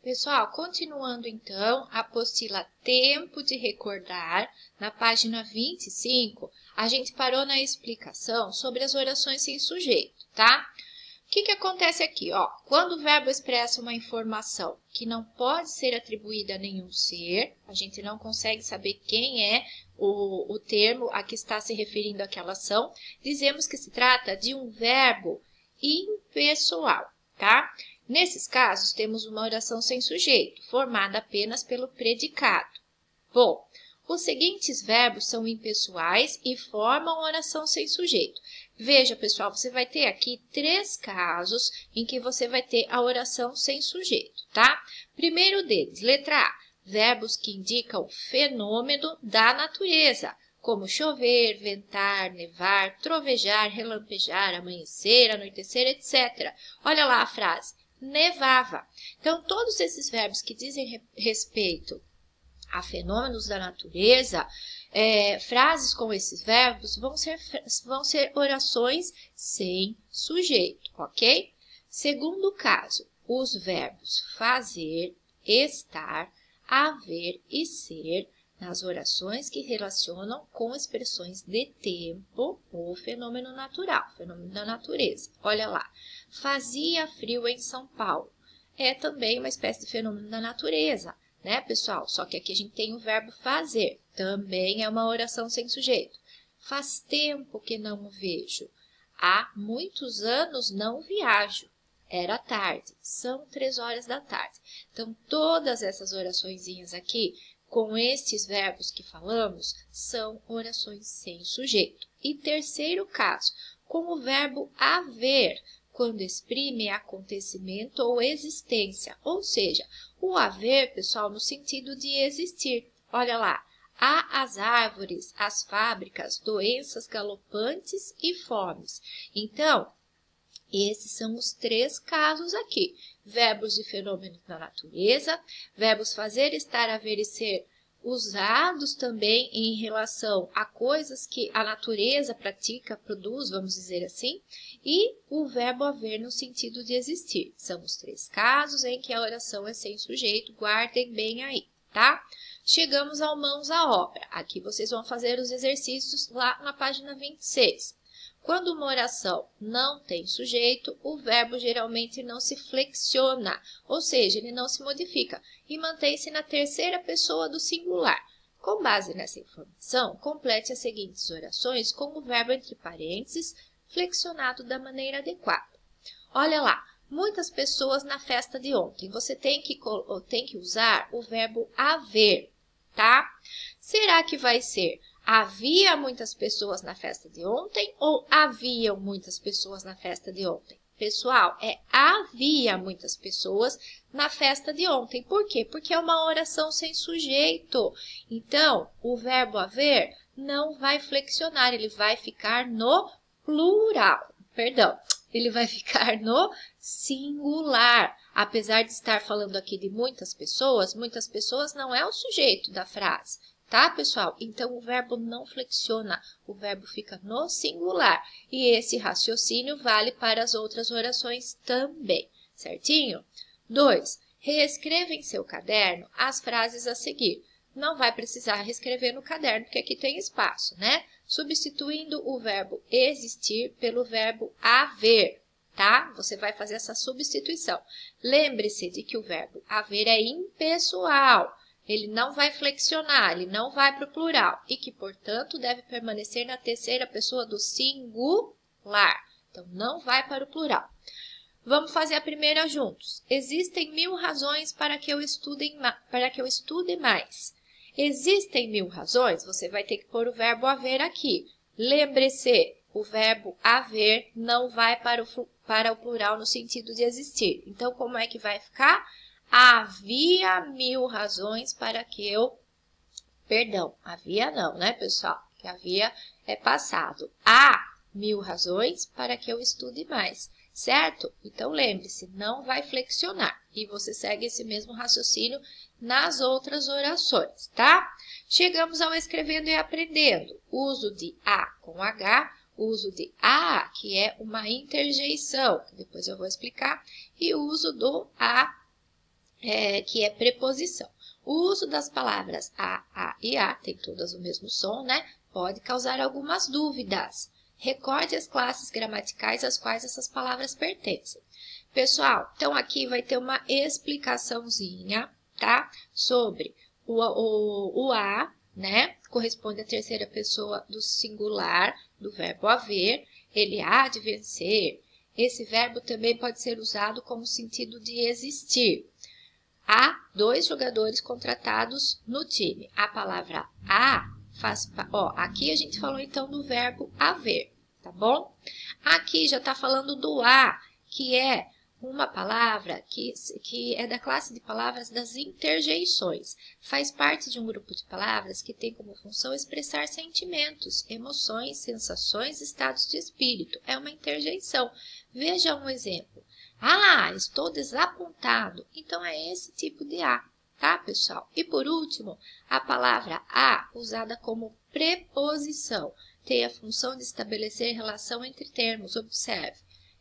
Pessoal, continuando então, a apostila Tempo de Recordar, na página 25, a gente parou na explicação sobre as orações sem sujeito, tá? O que acontece aqui? Quando o verbo expressa uma informação que não pode ser atribuída a nenhum ser, a gente não consegue saber quem é o termo a que está se referindo àquela ação, dizemos que se trata de um verbo impessoal, tá? Nesses casos, temos uma oração sem sujeito, formada apenas pelo predicado. Bom, os seguintes verbos são impessoais e formam oração sem sujeito. Veja, pessoal, você vai ter aqui 3 casos em que você vai ter a oração sem sujeito, tá? Primeiro deles, letra A, verbos que indicam fenômeno da natureza, como chover, ventar, nevar, trovejar, relampejar, amanhecer, anoitecer, etc. Olha lá a frase. Nevava. Então, todos esses verbos que dizem respeito a fenômenos da natureza, frases com esses verbos vão ser orações sem sujeito, ok? Segundo caso, os verbos fazer, estar, haver e ser nas orações que relacionam com expressões de tempo ou fenômeno natural, fenômeno da natureza. Olha lá, fazia frio em São Paulo. É também uma espécie de fenômeno da natureza, né, pessoal? Só que aqui a gente tem o verbo fazer, também é uma oração sem sujeito. Faz tempo que não o vejo. Há muitos anos não viajo. Era tarde, são 3 horas da tarde. Então, todas essas oraçõezinhas aqui, com estes verbos que falamos, são orações sem sujeito. E terceiro caso, com o verbo haver, quando exprime acontecimento ou existência. Ou seja, o haver, pessoal, no sentido de existir. Olha lá, há as árvores, as fábricas, doenças galopantes e fomes. Então, esses são os 3 casos aqui. Verbos de fenômenos da natureza, verbos fazer, estar, haver e ser, usados também em relação a coisas que a natureza pratica, produz, vamos dizer assim, e o verbo haver no sentido de existir. São os 3 casos em que a oração é sem sujeito, guardem bem aí, tá? Chegamos ao mãos à obra. Aqui vocês vão fazer os exercícios lá na página 26. Quando uma oração não tem sujeito, o verbo geralmente não se flexiona, ou seja, ele não se modifica e mantém-se na terceira pessoa do singular. Com base nessa informação, complete as seguintes orações com o verbo entre parênteses flexionado da maneira adequada. Olha lá, muitas pessoas na festa de ontem. Você tem que usar o verbo haver, tá? Será que vai ser havia muitas pessoas na festa de ontem ou haviam muitas pessoas na festa de ontem? Pessoal, havia muitas pessoas na festa de ontem. Por quê? Porque é uma oração sem sujeito. Então, o verbo haver não vai flexionar, ele vai ficar no plural. Perdão, ele vai ficar no singular. Apesar de estar falando aqui de muitas pessoas não é o sujeito da frase. Tá, pessoal? Então, o verbo não flexiona, o verbo fica no singular. E esse raciocínio vale para as outras orações também, certinho? 2. Reescreva em seu caderno as frases a seguir. Não vai precisar reescrever no caderno, porque aqui tem espaço, né? Substituindo o verbo existir pelo verbo haver, tá? Você vai fazer essa substituição. Lembre-se de que o verbo haver é impessoal. Ele não vai flexionar, ele não vai para o plural e que, portanto, deve permanecer na terceira pessoa do singular. Então, não vai para o plural. Vamos fazer a primeira juntos. Existem 1000 razões para que eu estude mais. Existem 1000 razões, você vai ter que pôr o verbo haver aqui. Lembre-se, o verbo haver não vai para o plural no sentido de existir. Então, como é que vai ficar? Havia 1000 razões para que eu... Perdão, havia não, né, pessoal? Que havia é passado. Há 1000 razões para que eu estude mais, certo? Então, lembre-se, não vai flexionar. E você segue esse mesmo raciocínio nas outras orações, tá? Chegamos ao escrevendo e aprendendo. Uso de a com h, uso de a, que é uma interjeição, que depois eu vou explicar, e o uso do a que é preposição. O uso das palavras a e a, tem todas o mesmo som, né? Pode causar algumas dúvidas. Recorde as classes gramaticais às quais essas palavras pertencem. Pessoal, então aqui vai ter uma explicaçãozinha, tá? Sobre o a, né? Corresponde à terceira pessoa do singular do verbo haver. Ele há de vencer. Esse verbo também pode ser usado como sentido de existir. Há 2 jogadores contratados no time. A palavra há faz... aqui a gente falou então do verbo haver, tá bom? Aqui já está falando do há, que é uma palavra que é da classe de palavras das interjeições. Faz parte de um grupo de palavras que tem como função expressar sentimentos, emoções, sensações, estados de espírito. É uma interjeição. Veja um exemplo. Ah, estou desapontado. Então, é esse tipo de a, tá, pessoal? E por último, a palavra a, usada como preposição, tem a função de estabelecer relação entre termos. Observe.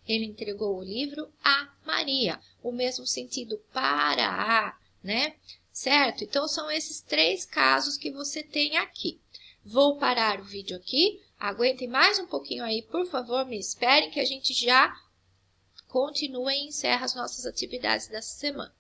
Ele entregou o livro a Maria. O mesmo sentido para a, né? Certo? Então, são esses 3 casos que você tem aqui. Vou parar o vídeo aqui. Aguentem mais um pouquinho aí, por favor, me esperem que a gente já continua e encerra as nossas atividades dessa semana.